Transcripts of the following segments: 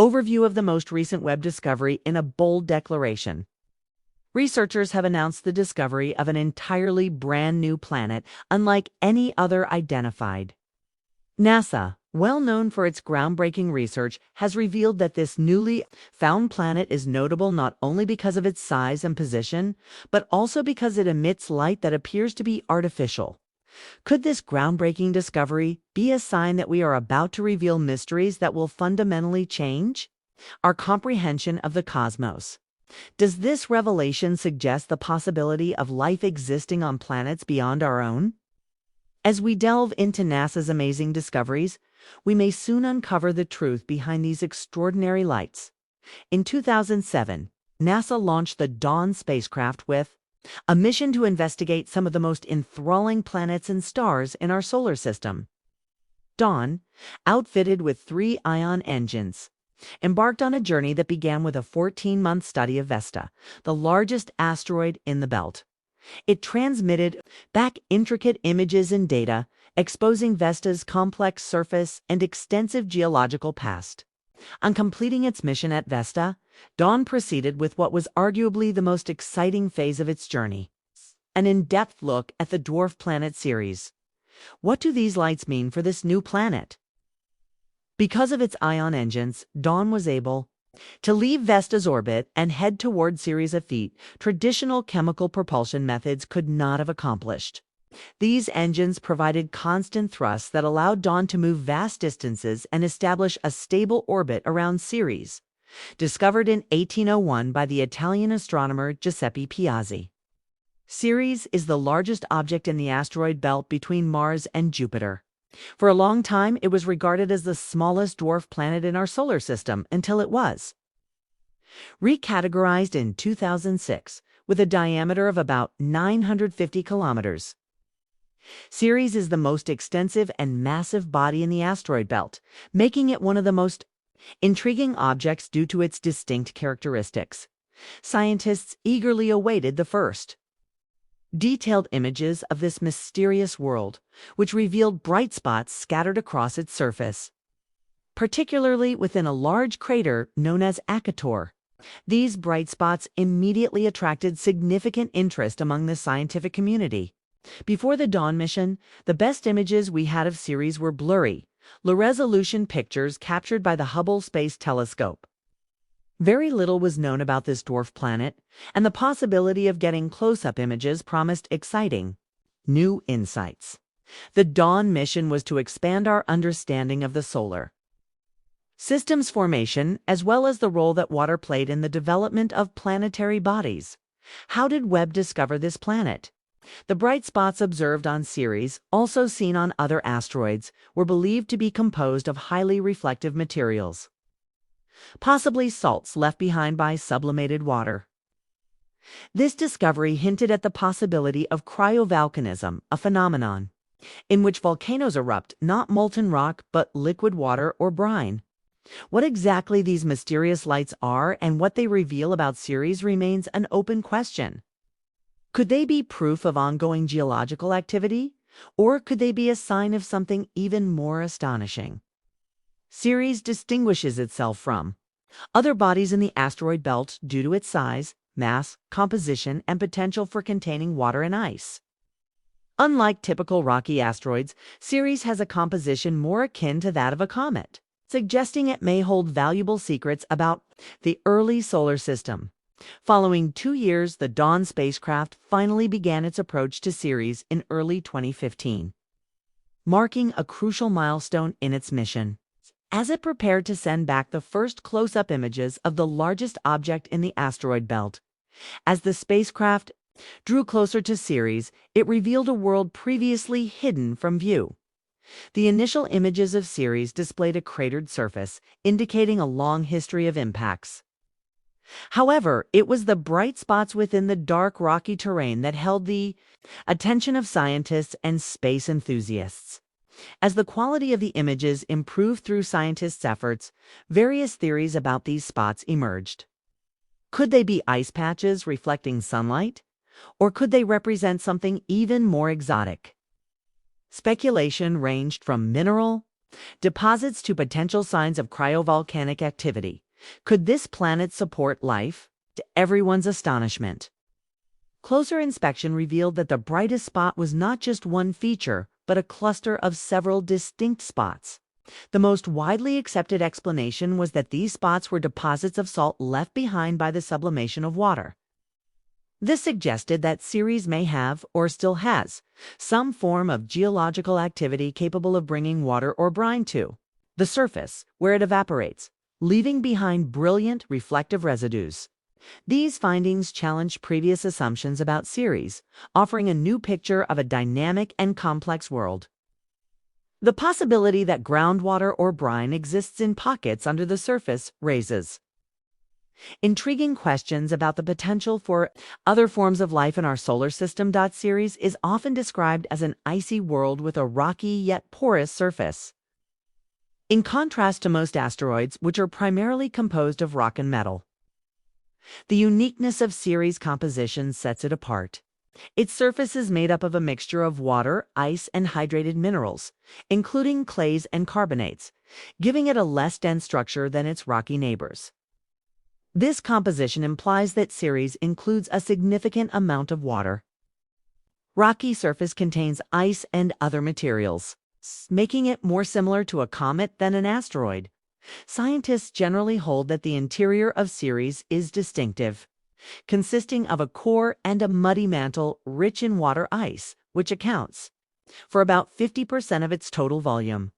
Overview of the most recent Webb discovery in a bold declaration. Researchers have announced the discovery of an entirely brand new planet, unlike any other identified. NASA, well known for its groundbreaking research, has revealed that this newly found planet is notable not only because of its size and position, but also because it emits light that appears to be artificial. Could this groundbreaking discovery be a sign that we are about to reveal mysteries that will fundamentally change our comprehension of the cosmos? Does this revelation suggest the possibility of life existing on planets beyond our own? As we delve into NASA's amazing discoveries, we may soon uncover the truth behind these extraordinary lights. In 2007, NASA launched the Dawn spacecraft with a mission to investigate some of the most enthralling planets and stars in our solar system. Dawn, outfitted with 3 ion engines, embarked on a journey that began with a 14-month study of Vesta, the largest asteroid in the belt. It transmitted back intricate images and data, exposing Vesta's complex surface and extensive geological past. On completing its mission at Vesta, Dawn proceeded with what was arguably the most exciting phase of its journey, an in-depth look at the dwarf planet Ceres. What do these lights mean for this new planet? Because of its ion engines, Dawn was able to leave Vesta's orbit and head toward Ceres, a feat traditional chemical propulsion methods could not have accomplished. These engines provided constant thrust that allowed Dawn to move vast distances and establish a stable orbit around Ceres, discovered in 1801 by the Italian astronomer Giuseppe Piazzi. Ceres is the largest object in the asteroid belt between Mars and Jupiter. For a long time, it was regarded as the smallest dwarf planet in our solar system until it was recategorized in 2006 with a diameter of about 950 kilometers. Ceres is the most extensive and massive body in the asteroid belt, making it one of the most intriguing objects due to its distinct characteristics. Scientists eagerly awaited the first detailed images of this mysterious world, which revealed bright spots scattered across its surface, particularly within a large crater known as Akator. These bright spots immediately attracted significant interest among the scientific community. Before the Dawn mission, the best images we had of Ceres were blurry, low-resolution pictures captured by the Hubble Space Telescope. Very little was known about this dwarf planet, and the possibility of getting close-up images promised exciting new insights. The Dawn mission was to expand our understanding of the solar system's formation, as well as the role that water played in the development of planetary bodies. How did Webb discover this planet? The bright spots observed on Ceres, also seen on other asteroids, were believed to be composed of highly reflective materials, possibly salts left behind by sublimated water. This discovery hinted at the possibility of cryovolcanism, a phenomenon in which volcanoes erupt not molten rock but liquid water or brine. What exactly these mysterious lights are and what they reveal about Ceres remains an open question. Could they be proof of ongoing geological activity, or could they be a sign of something even more astonishing? Ceres distinguishes itself from other bodies in the asteroid belt due to its size, mass, composition, and potential for containing water and ice. Unlike typical rocky asteroids, Ceres has a composition more akin to that of a comet, suggesting it may hold valuable secrets about the early solar system. Following 2 years, the Dawn spacecraft finally began its approach to Ceres in early 2015, marking a crucial milestone in its mission. As it prepared to send back the first close-up images of the largest object in the asteroid belt, as the spacecraft drew closer to Ceres, it revealed a world previously hidden from view. The initial images of Ceres displayed a cratered surface, indicating a long history of impacts. However, it was the bright spots within the dark, rocky terrain that held the attention of scientists and space enthusiasts. As the quality of the images improved through scientists' efforts, various theories about these spots emerged. Could they be ice patches reflecting sunlight? Or could they represent something even more exotic? Speculation ranged from mineral deposits to potential signs of cryovolcanic activity. Could this planet support life? To everyone's astonishment, closer inspection revealed that the brightest spot was not just one feature, but a cluster of several distinct spots. The most widely accepted explanation was that these spots were deposits of salt left behind by the sublimation of water. This suggested that Ceres may have, or still has, some form of geological activity capable of bringing water or brine to the surface, where it evaporates, leaving behind brilliant reflective residues. These findings challenged previous assumptions about Ceres, offering a new picture of a dynamic and complex world. The possibility that groundwater or brine exists in pockets under the surface raises intriguing questions about the potential for other forms of life in our solar system. Ceres is often described as an icy world with a rocky yet porous surface. In contrast to most asteroids, which are primarily composed of rock and metal, the uniqueness of Ceres' composition sets it apart. Its surface is made up of a mixture of water, ice, and hydrated minerals, including clays and carbonates, giving it a less dense structure than its rocky neighbors. This composition implies that Ceres includes a significant amount of water. Rocky surface contains ice and other materials, making it more similar to a comet than an asteroid. Scientists generally hold that the interior of Ceres is distinctive, consisting of a core and a muddy mantle rich in water ice, which accounts for about 50% of its total volume.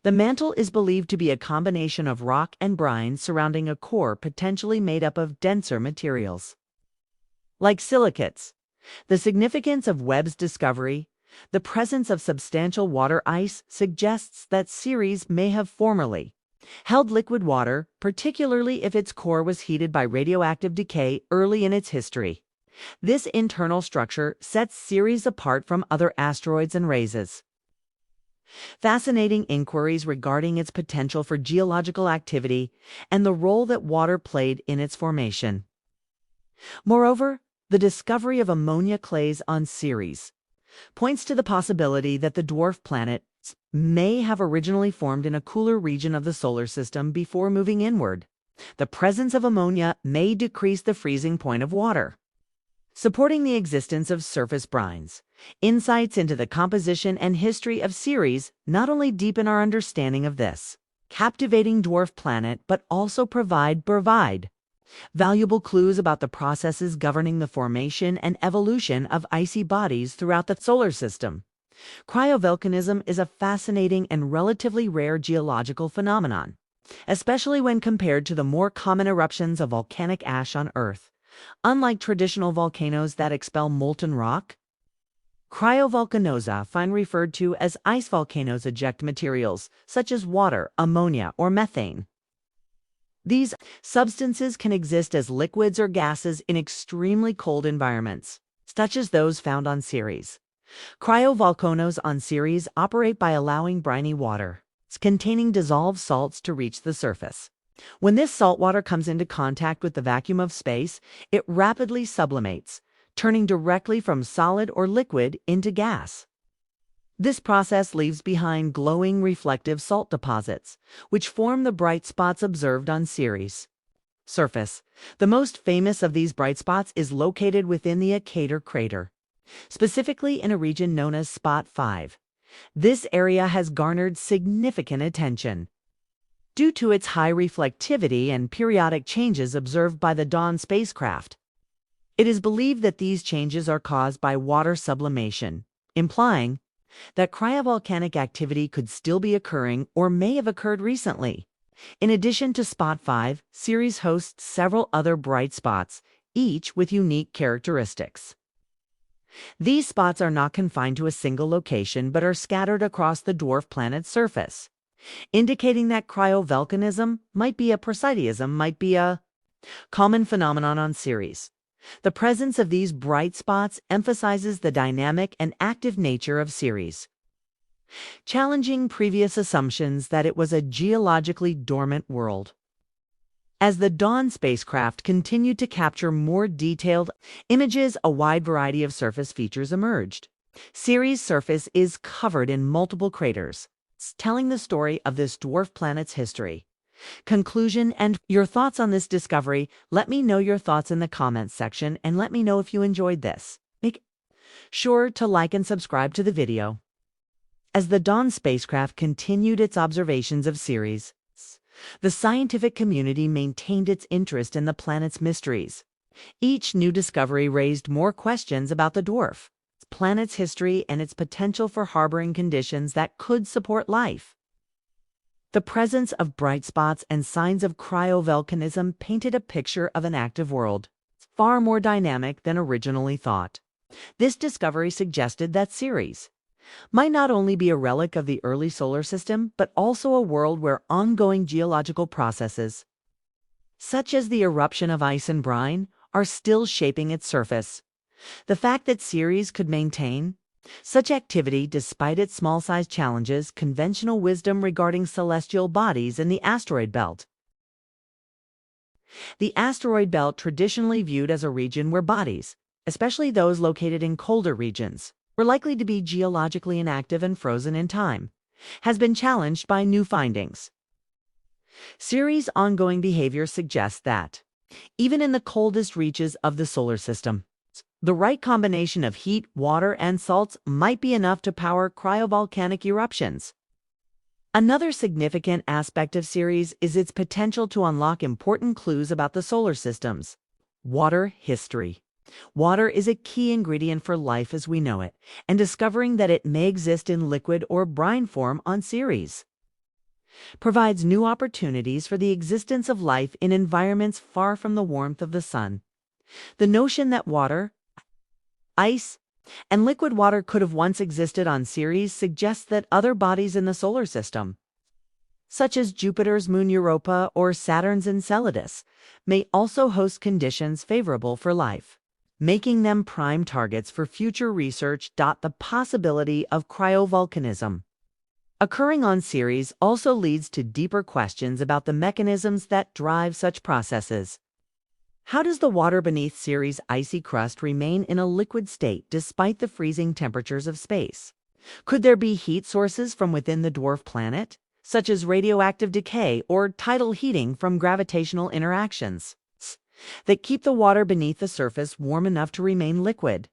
The mantle is believed to be a combination of rock and brine surrounding a core potentially made up of denser materials, like silicates. The significance of Webb's discovery, the presence of substantial water ice, suggests that Ceres may have formerly held liquid water, particularly if its core was heated by radioactive decay early in its history. This internal structure sets Ceres apart from other asteroids and raises fascinating inquiries regarding its potential for geological activity and the role that water played in its formation. Moreover, the discovery of ammonia clays on Ceres points to the possibility that the dwarf planet may have originally formed in a cooler region of the solar system before moving inward. The presence of ammonia may decrease the freezing point of water, supporting the existence of surface brines. Insights into the composition and history of Ceres not only deepen our understanding of this captivating dwarf planet, but also provide valuable clues about the processes governing the formation and evolution of icy bodies throughout the solar system. Cryovolcanism is a fascinating and relatively rare geological phenomenon, especially when compared to the more common eruptions of volcanic ash on Earth. Unlike traditional volcanoes that expel molten rock, cryovolcanoes, often referred to as ice volcanoes, eject materials such as water, ammonia, or methane. These substances can exist as liquids or gases in extremely cold environments, such as those found on Ceres. Cryovolcanoes on Ceres operate by allowing briny water containing dissolved salts to reach the surface. When this salt water comes into contact with the vacuum of space, it rapidly sublimates, turning directly from solid or liquid into gas. This process leaves behind glowing reflective salt deposits, which form the bright spots observed on Ceres' surface. The most famous of these bright spots is located within the Achater crater, specifically in a region known as Spot 5. This area has garnered significant attention due to its high reflectivity and periodic changes observed by the Dawn spacecraft. It is believed that these changes are caused by water sublimation, implying that cryovolcanic activity could still be occurring or may have occurred recently. In addition to Spot 5, Ceres hosts several other bright spots, each with unique characteristics. These spots are not confined to a single location but are scattered across the dwarf planet's surface, indicating that cryovolcanism might be a common phenomenon on Ceres. The presence of these bright spots emphasizes the dynamic and active nature of Ceres, challenging previous assumptions that it was a geologically dormant world. As the Dawn spacecraft continued to capture more detailed images, a wide variety of surface features emerged. Ceres' surface is covered in multiple craters, telling the story of this dwarf planet's history. Conclusion and your thoughts on this discovery. Let me know your thoughts in the comments section and let me know if you enjoyed this. Make sure to like and subscribe to the video. As the Dawn spacecraft continued its observations of Ceres, the scientific community maintained its interest in the planet's mysteries. Each new discovery raised more questions about the dwarf planet's history and its potential for harboring conditions that could support life. The presence of bright spots and signs of cryovolcanism painted a picture of an active world, far more dynamic than originally thought. This discovery suggested that Ceres might not only be a relic of the early solar system, but also a world where ongoing geological processes, such as the eruption of ice and brine, are still shaping its surface. The fact that Ceres could maintain such activity despite its small-sized challenges, conventional wisdom regarding celestial bodies in the asteroid belt. The asteroid belt, traditionally viewed as a region where bodies, especially those located in colder regions, were likely to be geologically inactive and frozen in time, has been challenged by new findings. Ceres' ongoing behavior suggests that, even in the coldest reaches of the solar system, the right combination of heat, water, and salts might be enough to power cryovolcanic eruptions. Another significant aspect of Ceres is its potential to unlock important clues about the solar system's water history. Water is a key ingredient for life as we know it, and discovering that it may exist in liquid or brine form on Ceres provides new opportunities for the existence of life in environments far from the warmth of the sun. The notion that water, ice, and liquid water could have once existed on Ceres suggests that other bodies in the solar system, such as Jupiter's moon Europa or Saturn's Enceladus, may also host conditions favorable for life, making them prime targets for future research. The possibility of cryovolcanism occurring on Ceres also leads to deeper questions about the mechanisms that drive such processes. How does the water beneath Ceres' icy crust remain in a liquid state despite the freezing temperatures of space? Could there be heat sources from within the dwarf planet, such as radioactive decay or tidal heating from gravitational interactions, that keep the water beneath the surface warm enough to remain liquid?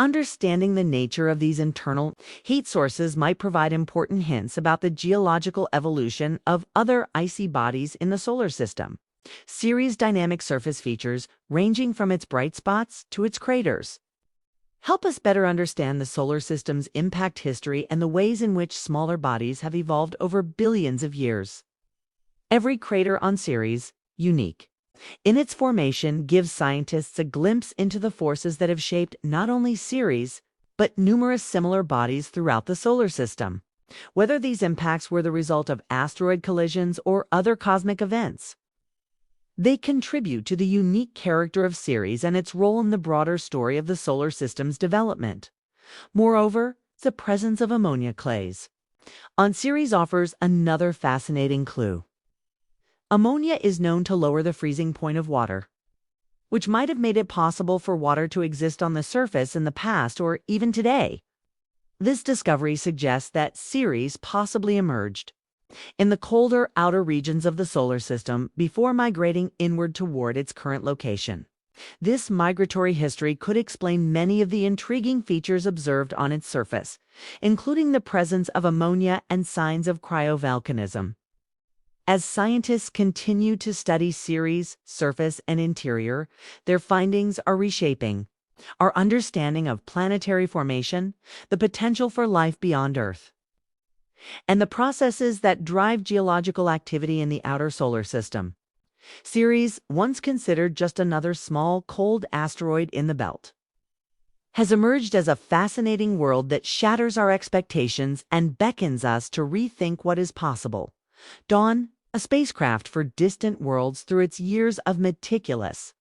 Understanding the nature of these internal heat sources might provide important hints about the geological evolution of other icy bodies in the solar system. Ceres' dynamic surface features, ranging from its bright spots to its craters, help us better understand the solar system's impact history and the ways in which smaller bodies have evolved over billions of years. Every crater on Ceres, unique in its formation, gives scientists a glimpse into the forces that have shaped not only Ceres, but numerous similar bodies throughout the solar system. Whether these impacts were the result of asteroid collisions or other cosmic events, they contribute to the unique character of Ceres and its role in the broader story of the solar system's development. Moreover, the presence of ammonia clays on Ceres offers another fascinating clue. Ammonia is known to lower the freezing point of water, which might have made it possible for water to exist on the surface in the past or even today. This discovery suggests that Ceres possibly emerged in the colder outer regions of the solar system before migrating inward toward its current location. This migratory history could explain many of the intriguing features observed on its surface, including the presence of ammonia and signs of cryovolcanism. As scientists continue to study Ceres' surface and interior, their findings are reshaping our understanding of planetary formation, the potential for life beyond Earth, and the processes that drive geological activity in the outer solar system. Ceres, once considered just another small, cold asteroid in the belt, has emerged as a fascinating world that shatters our expectations and beckons us to rethink what is possible. Dawn, a spacecraft for distant worlds, through its years of meticulous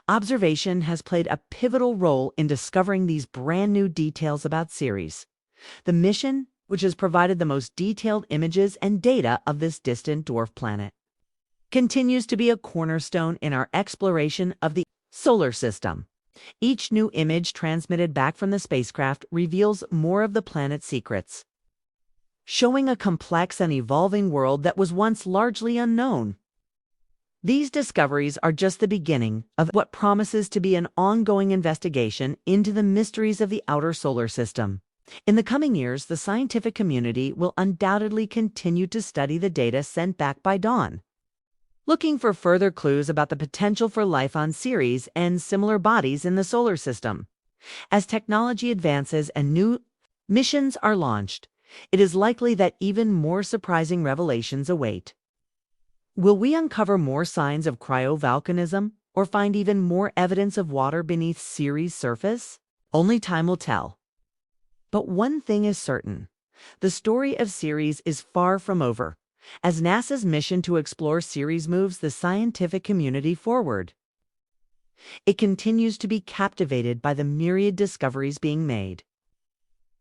observation, has played a pivotal role in discovering these brand new details about Ceres. The mission, which has provided the most detailed images and data of this distant dwarf planet, continues to be a cornerstone in our exploration of the solar system. Each new image transmitted back from the spacecraft reveals more of the planet's secrets, showing a complex and evolving world that was once largely unknown. These discoveries are just the beginning of what promises to be an ongoing investigation into the mysteries of the outer solar system. In the coming years, the scientific community will undoubtedly continue to study the data sent back by Dawn, looking for further clues about the potential for life on Ceres and similar bodies in the solar system. As technology advances and new missions are launched, it is likely that even more surprising revelations await. Will we uncover more signs of cryovolcanism or find even more evidence of water beneath Ceres' surface? Only time will tell. But one thing is certain: the story of Ceres is far from over. As NASA's mission to explore Ceres moves the scientific community forward, it continues to be captivated by the myriad discoveries being made.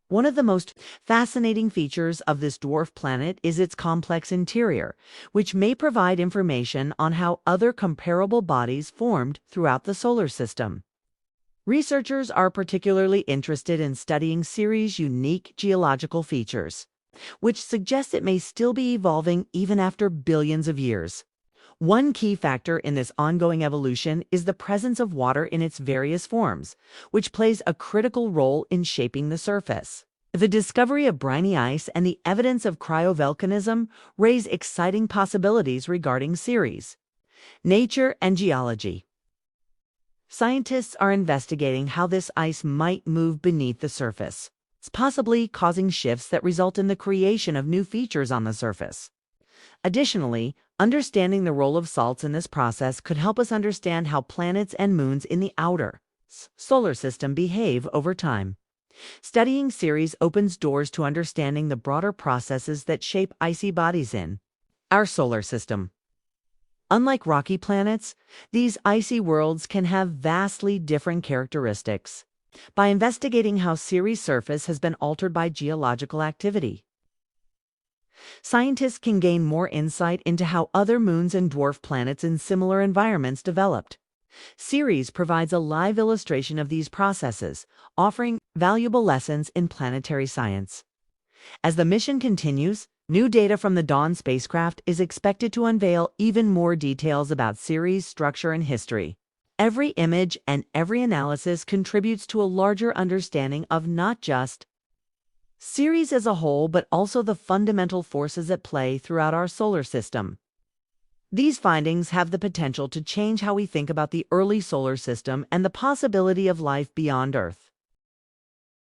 One of the most fascinating features of this dwarf planet is its complex interior, which may provide information on how other comparable bodies formed throughout the solar system. Researchers are particularly interested in studying Ceres' unique geological features, which suggests it may still be evolving even after billions of years. One key factor in this ongoing evolution is the presence of water in its various forms, which plays a critical role in shaping the surface. The discovery of briny ice and the evidence of cryovolcanism raise exciting possibilities regarding Ceres. Nature and geology. Scientists are investigating how this ice might move beneath the surface, possibly causing shifts that result in the creation of new features on the surface. Additionally, understanding the role of salts in this process could help us understand how planets and moons in the outer solar system behave over time. Studying Ceres opens doors to understanding the broader processes that shape icy bodies in our solar system. Unlike rocky planets, these icy worlds can have vastly different characteristics. By investigating how Ceres' surface has been altered by geological activity, scientists can gain more insight into how other moons and dwarf planets in similar environments developed. Ceres provides a live illustration of these processes, offering valuable lessons in planetary science. As the mission continues, new data from the Dawn spacecraft is expected to unveil even more details about Ceres' structure and history. Every image and every analysis contributes to a larger understanding of not just Ceres as a whole, but also the fundamental forces at play throughout our solar system. These findings have the potential to change how we think about the early solar system and the possibility of life beyond Earth.